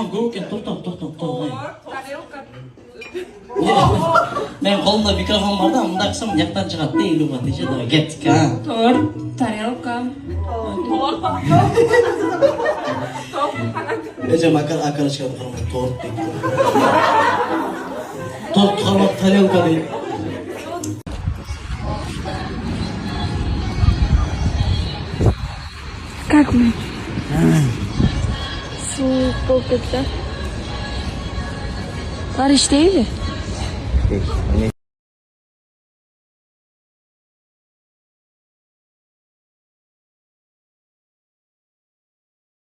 Tamam Gürgen to'xtab. Tarelka. Men qo'limda mikrofon borda, unda qilsam yoqdan chiqadi-da, illuminatsiya da ketdik ha. Tort, tarelka. Ecem akar çıkardı karamı tort deyip. Tort kalmak tarelka deyip. Как мы? Soğuk pocket'te. Barış değil mi?